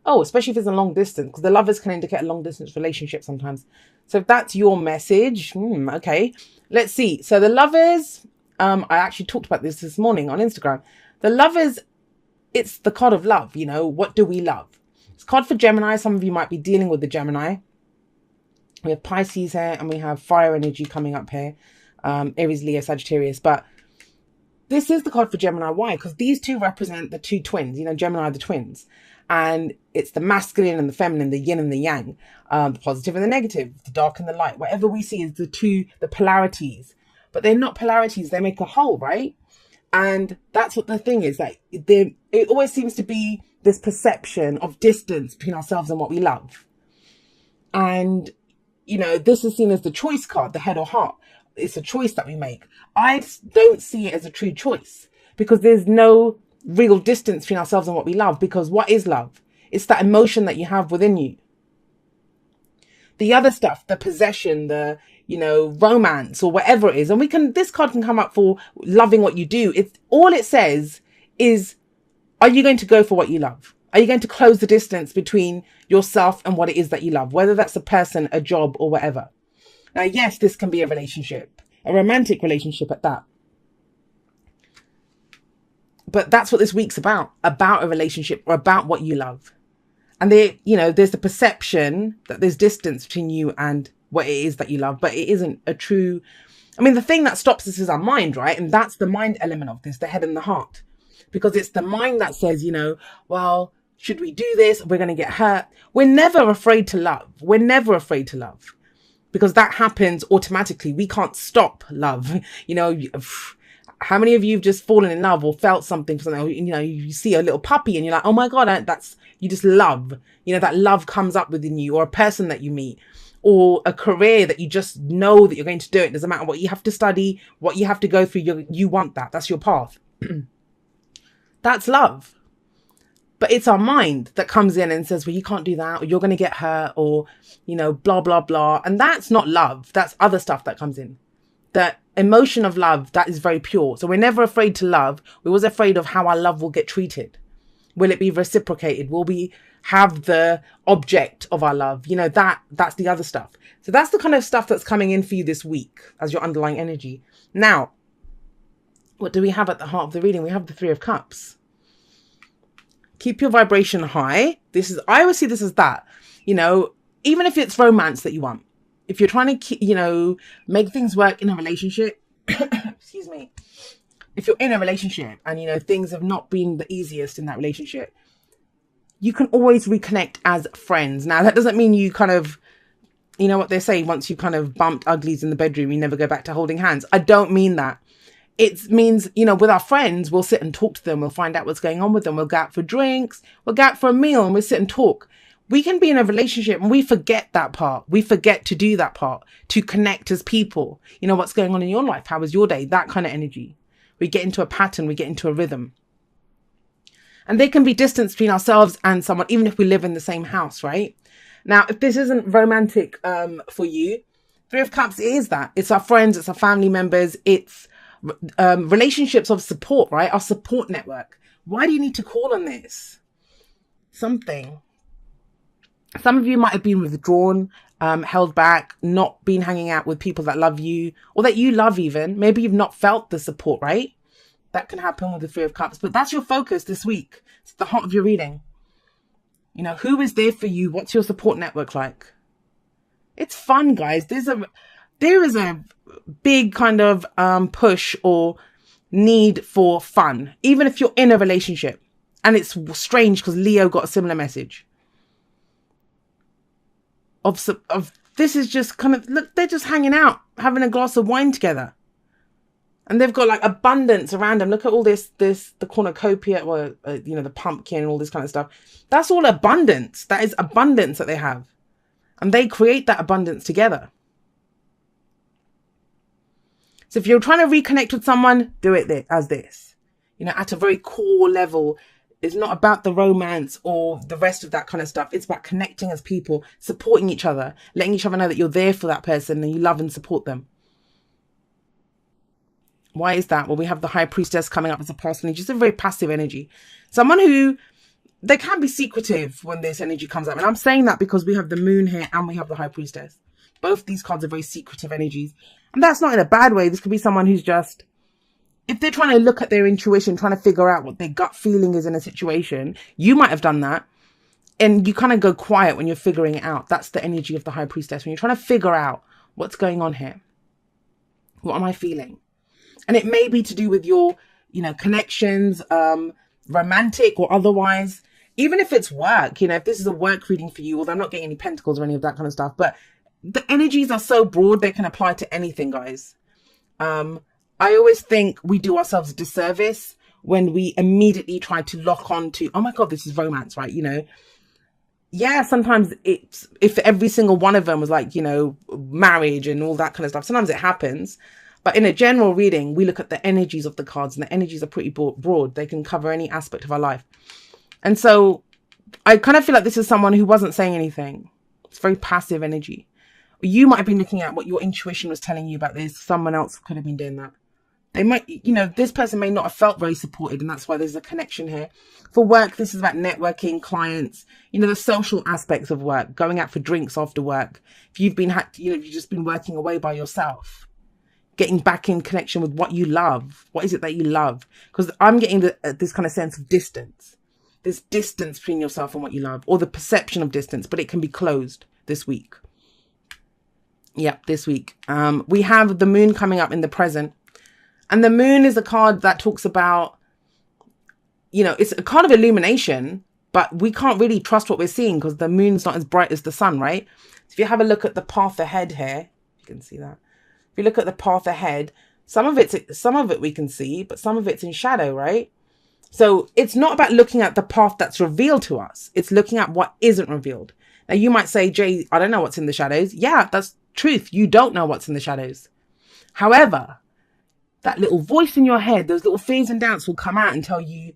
Oh, especially if it's a long distance, because the lovers can indicate a long distance relationship sometimes. So if that's your message, okay, let's see. So the lovers, I actually talked about this morning on Instagram. The lovers, it's the card of love. You know, what do we love? It's card for Gemini. Some of you might be dealing with the Gemini. We have Pisces here, and we have fire energy coming up here. Aries, Leo, Sagittarius. But this is the card for Gemini. Why? Because these two represent the two twins. You know, Gemini are the twins. And it's the masculine and the feminine, the yin and the yang, the positive and the negative, the dark and the light. Whatever we see is the polarities. But they're not polarities. They make a whole, right? And that's what the thing is. Like, it always seems to be this perception of distance between ourselves and what we love. And, you know, this is seen as the choice card, the head or heart. It's a choice that we make. I don't see it as a true choice, because there's no real distance between ourselves and what we love. Because what is love? It's that emotion that you have within you. The other stuff, the possession, the, you know, romance or whatever it is. And this card can come up for loving what you do. It's all it says is, are you going to go for what you love? Are you going to close the distance between yourself and what it is that you love? Whether that's a person, a job, or whatever. Now, yes, this can be a relationship, a romantic relationship at that. But that's what this week's about a relationship, or about what you love. And there's the perception that there's distance between you and what it is that you love, but it isn't a true. I mean, the thing that stops us is our mind, right? And that's the mind element of this, the head and the heart, because it's the mind that says, you know, well, should we do this? We're going to get hurt. We're never afraid to love. We're never afraid to love, because that happens automatically. We can't stop love. You know, how many of you have just fallen in love or felt something for something? You know, you see a little puppy and you're like, oh my God, you just love. You know, that love comes up within you, or a person that you meet, or a career that you just know that you're going to do. It doesn't matter what you have to study, what you have to go through. You want that. That's your path. That's love. But it's our mind that comes in and says, well, you can't do that, or you're going to get hurt, or, you know, blah, blah, blah. And that's not love. That's other stuff that comes in. The emotion of love, that is very pure. So we're never afraid to love. We're always afraid of how our love will get treated. Will it be reciprocated? Will we have the object of our love? You know, that's the other stuff. So that's the kind of stuff that's coming in for you this week as your underlying energy. Now, what do we have at the heart of the reading? We have the Three of Cups. Keep your vibration high. I always see this as that, you know, even if it's romance that you want, if you're trying to, you know, make things work in a relationship, excuse me, if you're in a relationship and, you know, things have not been the easiest in that relationship, you can always reconnect as friends. Now, that doesn't mean you kind of, you know what they say, once you kind of bumped uglies in the bedroom, you never go back to holding hands. I don't mean that. It means, you know, with our friends, we'll sit and talk to them. We'll find out what's going on with them. We'll go out for drinks. We'll go out for a meal and we'll sit and talk. We can be in a relationship and we forget that part. We forget to do that part, to connect as people. You know, what's going on in your life? How was your day? That kind of energy. We get into a pattern. We get into a rhythm. And there can be distance between ourselves and someone, even if we live in the same house, right? Now, if this isn't romantic for you, Three of Cups is that. It's our friends. It's our family members. It's relationships of support, right? Our support network. Why do you need to call on this? Something. Some of you might have been withdrawn, held back, not been hanging out with people that love you, or that you love even. Maybe you've not felt the support, right? That can happen with the Three of Cups. But that's your focus this week. It's the heart of your reading. You know, who is there for you? What's your support network like? It's fun, guys. There is a big kind of push or need for fun, even if you're in a relationship. And it's strange because Leo got a similar message. Of this is just kind of, look, they're just hanging out, having a glass of wine together. And they've got like abundance around them. Look at all this, the cornucopia, or, you know, the pumpkin and all this kind of stuff. That's all abundance. That is abundance that they have. And they create that abundance together. So if you're trying to reconnect with someone, do it as this. You know, at a very core level. It's not about the romance or the rest of that kind of stuff. It's about connecting as people, supporting each other, letting each other know that you're there for that person and you love and support them. Why is that? Well, we have the High Priestess coming up as a past energy. Just a very passive energy. Someone who they can be secretive when this energy comes up. And I'm saying that because we have the moon here and we have the high priestess. Both these cards are very secretive energies. And that's not in a bad way. This could be someone who's just, if they're trying to look at their intuition, trying to figure out what their gut feeling is in a situation, you might have done that. And you kind of go quiet when you're figuring it out. That's the energy of the high priestess. When you're trying to figure out what's going on here. What am I feeling? And it may be to do with your, connections, romantic or otherwise. Even if it's work, if this is a work reading for you, although I'm not getting any pentacles or any of that kind of stuff, but the energies are so broad, they can apply to anything, guys. I always think we do ourselves a disservice when we immediately try to lock on to, oh my God, this is romance, right? Yeah, sometimes it's, if every single one of them was like, marriage and all that kind of stuff, sometimes it happens. But in a general reading, we look at the energies of the cards, and the energies are pretty broad. They can cover any aspect of our life. And so I kind of feel like this is someone who wasn't saying anything. It's very passive energy. You might have been looking at what your intuition was telling you about this. Someone else could have been doing that. They might, this person may not have felt very supported, and that's why there's a connection here. For work, this is about networking, clients, the social aspects of work, going out for drinks after work. If you've been, you've just been working away by yourself, getting back in connection with what you love. What is it that you love? Because I'm getting this kind of sense of distance. There's distance between yourself and what you love, or the perception of distance, but it can be closed this week. Yep, this week. We have the moon coming up in the present. And the moon is a card that talks about, it's a card of illumination, but we can't really trust what we're seeing because the moon's not as bright as the sun, right? So if you have a look at the path ahead here, you can see that. If you look at the path ahead, some of it we can see, but some of it's in shadow, right? So it's not about looking at the path that's revealed to us. It's looking at what isn't revealed. Now you might say, Jay, I don't know what's in the shadows. Yeah, that's truth. You don't know what's in the shadows. However, that little voice in your head, those little fears and doubts will come out and tell you,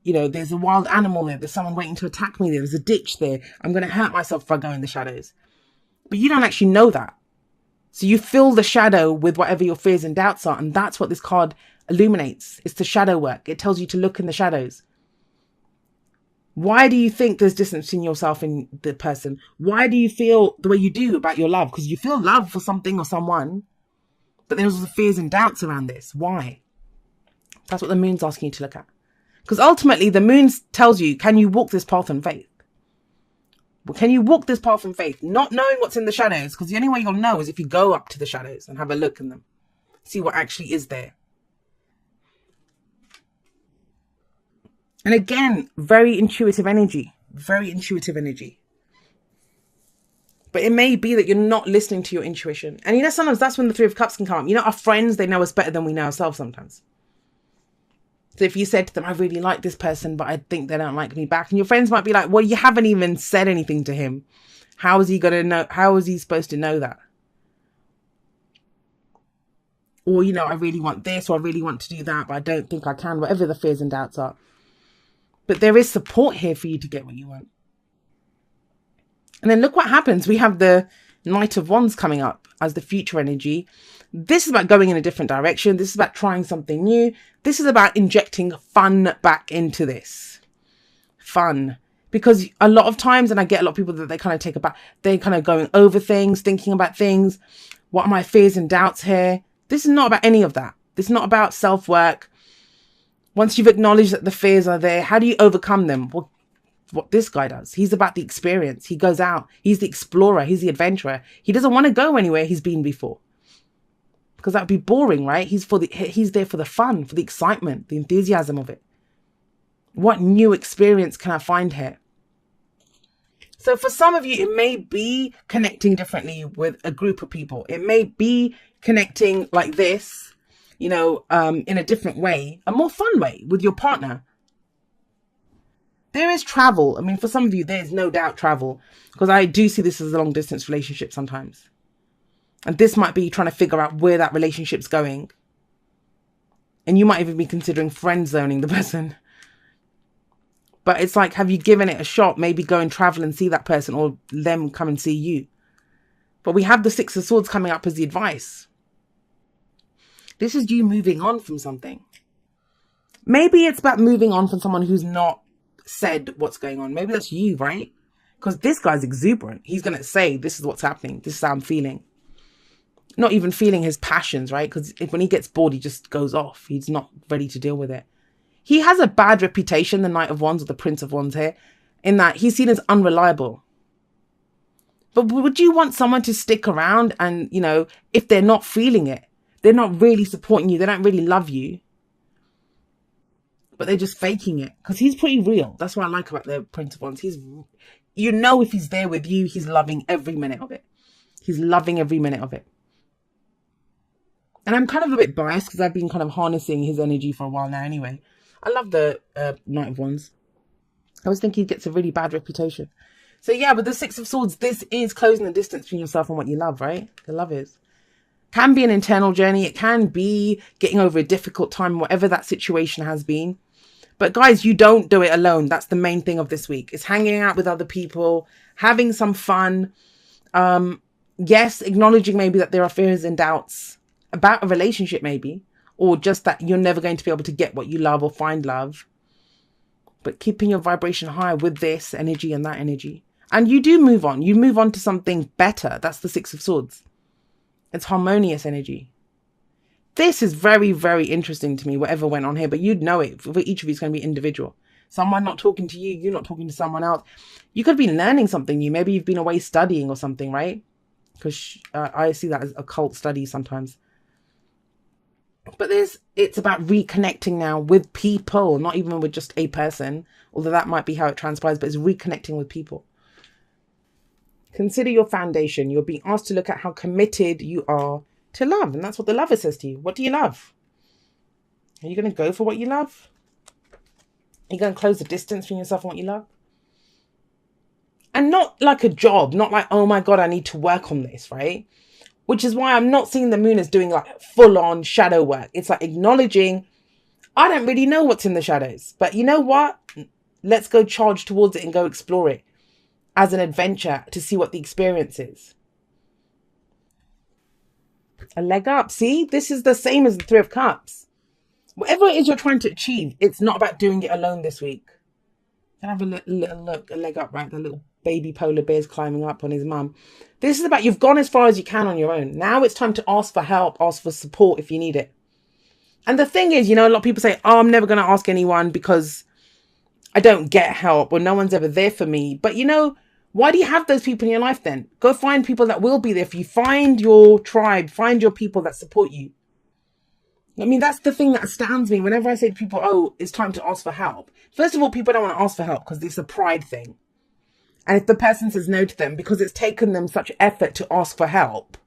there's a wild animal there. There's someone waiting to attack me there. There's a ditch there. I'm going to hurt myself if I go in the shadows. But you don't actually know that. So you fill the shadow with whatever your fears and doubts are. And that's what this card illuminates. It's the shadow work. It tells you to look in the shadows. Why do you think there's distance between yourself and the person? Why do you feel the way you do about your love? Because you feel love for something or someone. But there's also fears and doubts around this. Why? That's what the moon's asking you to look at. Because ultimately, the moon tells you, can you walk this path in faith? Well, can you walk this path in faith? Not knowing what's in the shadows. Because the only way you'll know is if you go up to the shadows and have a look in them. See what actually is there. And again, very intuitive energy. Very intuitive energy. But it may be that you're not listening to your intuition. And sometimes that's when the Three of Cups can come up. Our friends, they know us better than we know ourselves sometimes. So if you said to them, I really like this person, but I think they don't like me back. And your friends might be like, well, you haven't even said anything to him. How is he going to know? How is he supposed to know that? Or, I really want this, or I really want to do that, but I don't think I can. Whatever the fears and doubts are. But there is support here for you to get what you want. And then look what happens. We have the Knight of Wands coming up as the future energy. This is about going in a different direction. This is about trying something new. This is about injecting fun back into this. Fun. Because a lot of times, and I get a lot of people that they kind of take about, they're kind of going over things, thinking about things. What are my fears and doubts here? This is not about any of that. This is not about self-work. Once you've acknowledged that the fears are there, how do you overcome them? Well, what this guy does. He's about the experience. He goes out. He's the explorer. He's the adventurer. He doesn't want to go anywhere he's been before. Because that would be boring, right? He's there for the fun, for the excitement, the enthusiasm of it. What new experience can I find here? So for some of you, it may be connecting differently with a group of people. It may be connecting like this, in a different way, a more fun way with your partner. There is travel. I mean, for some of you, there's no doubt travel. Because I do see this as a long distance relationship sometimes. And this might be trying to figure out where that relationship's going. And you might even be considering friend zoning the person. But it's like, have you given it a shot? Maybe go and travel and see that person, or them come and see you. But we have the Six of Swords coming up as the advice. This is you moving on from something. Maybe it's about moving on from someone who's not said what's going on. Maybe that's you, right? Because this guy's exuberant. He's going to say, this is what's happening. This is how I'm feeling. Not even feeling his passions, right? Because when he gets bored, he just goes off. He's not ready to deal with it. He has a bad reputation, the Knight of Wands or the Prince of Wands here, in that he's seen as unreliable. But would you want someone to stick around and, you know, if they're not feeling it, they're not really supporting you, they don't really love you, but they're just faking it? Because he's pretty real. That's what I like about the Prince of Wands. You know, if he's there with you, he's loving every minute of it. He's loving every minute of it. And I'm kind of a bit biased because I've been kind of harnessing his energy for a while now anyway. I love the Knight of Wands. I always think he gets a really bad reputation. So yeah, with the Six of Swords, this is closing the distance between yourself and what you love, right? The love is. Can be an internal journey. It can be getting over a difficult time, whatever that situation has been. But guys, you don't do it alone. That's the main thing of this week. It's hanging out with other people, having some fun. Yes, acknowledging maybe that there are fears and doubts about a relationship maybe, or just that you're never going to be able to get what you love or find love. But keeping your vibration high with this energy and that energy. And you do move on. You move on to something better. That's the Six of Swords. It's harmonious energy. This is very, very interesting to me, whatever went on here. But you'd know it. For each of you, it's going to be individual. Someone not talking to you, you're not talking to someone else. You could be learning something new. Maybe you've been away studying or something, right? Because I see that as occult studies sometimes. But it's about reconnecting now with people, not even with just a person. Although that might be how it transpires, but it's reconnecting with people. Consider your foundation. You're being asked to look at how committed you are to love. And that's what the Lover says to you. What do you love? Are you going to go for what you love? Are you going to close the distance between yourself and what you love? And not like a job. Not like, oh my God, I need to work on this, right? Which is why I'm not seeing the moon as doing like full-on shadow work. It's like acknowledging, I don't really know what's in the shadows. But you know what? Let's go charge towards it and go explore it as an adventure to see what the experience is. A leg up. See, this is the same as the Three of Cups. Whatever it is you're trying to achieve, it's not about doing it alone this week. Can I have a little look, a leg up, right? The little baby polar bear's climbing up on his mum. This is about you've gone as far as you can on your own. Now it's time to ask for help, ask for support if you need it. And the thing is, you know, a lot of people say, oh, I'm never going to ask anyone because I don't get help or no one's ever there for me. But, you know, why do you have those people in your life then? Go find people that will be there for you. Find your tribe. Find your people that support you. I mean, that's the thing that astounds me. Whenever I say to people, oh, it's time to ask for help. First of all, people don't want to ask for help because it's a pride thing. And if the person says no to them because it's taken them such effort to ask for help.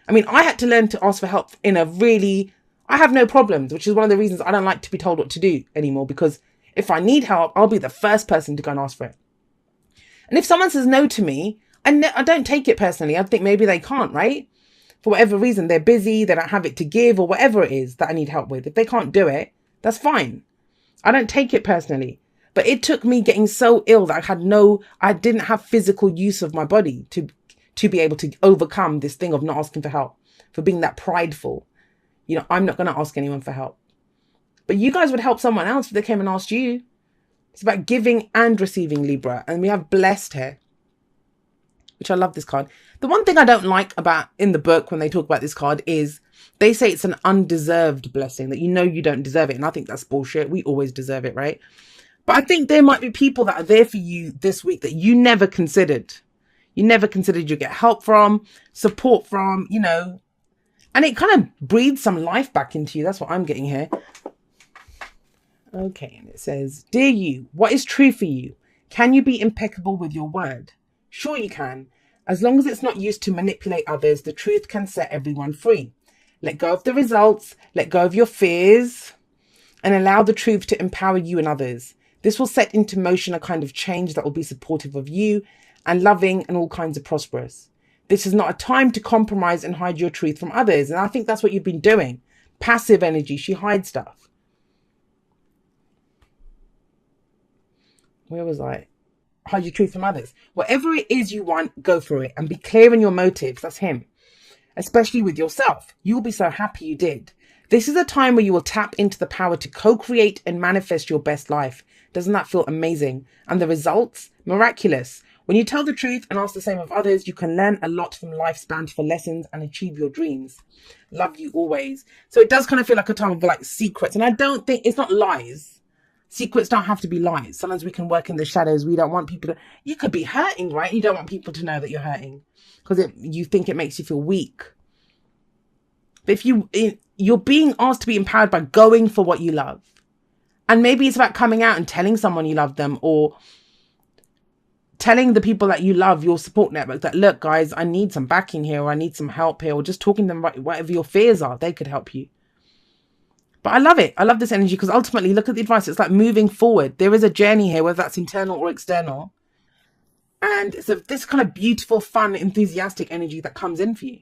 I mean, I had to learn to ask for help in a really... I have no problems, which is one of the reasons I don't like to be told what to do anymore. Because if I need help, I'll be the first person to go and ask for it. And if someone says no to me, I don't take it personally. I think maybe they can't, right? For whatever reason, they're busy, they don't have it to give, or whatever it is that I need help with. If they can't do it, that's fine. I don't take it personally. But it took me getting so ill that I didn't have physical use of my body to be able to overcome this thing of not asking for help, for being that prideful. You know, I'm not going to ask anyone for help. But you guys would help someone else if they came and asked you. It's about giving and receiving, Libra. And we have blessed here, which I love this card. The one thing I don't like about in the book when they talk about this card is they say it's an undeserved blessing, that you know you don't deserve it. And I think that's bullshit. We always deserve it, right? But I think there might be people that are there for you this week that you never considered. You never considered you'd get help from, support from, you know. And it kind of breathes some life back into you. That's what I'm getting here. Okay, and it says, dear you, what is true for you? Can you be impeccable with your word? Sure you can. As long as it's not used to manipulate others, the truth can set everyone free. Let go of the results, let go of your fears, and allow the truth to empower you and others. This will set into motion a kind of change that will be supportive of you and loving and all kinds of prosperous. This is not a time to compromise and hide your truth from others. And I think that's what you've been doing. Passive energy. She hides stuff. Where was I? Hide your truth from others. Whatever it is you want, go for it and be clear in your motives. That's him. Especially with yourself. You will be so happy you did. This is a time where you will tap into the power to co-create and manifest your best life. Doesn't that feel amazing? And the results? Miraculous. When you tell the truth and ask the same of others, you can learn a lot from life's bountiful lessons and achieve your dreams. Love you always. So it does kind of feel like a time of like secrets. And I don't think it's not lies. Secrets don't have to be lies. Sometimes we can work in the shadows. We don't want people to, you could be hurting, right? You don't want people to know that you're hurting because you think it makes you feel weak. But if you're being asked to be empowered by going for what you love. And maybe it's about coming out and telling someone you love them, or telling the people that you love, your support network, that, look, guys, I need some backing here, or I need some help here, or just talking to them about whatever your fears are. They could help you. But I love it. I love this energy because ultimately, look at the advice. It's like moving forward. There is a journey here, whether that's internal or external. And it's this kind of beautiful, fun, enthusiastic energy that comes in for you.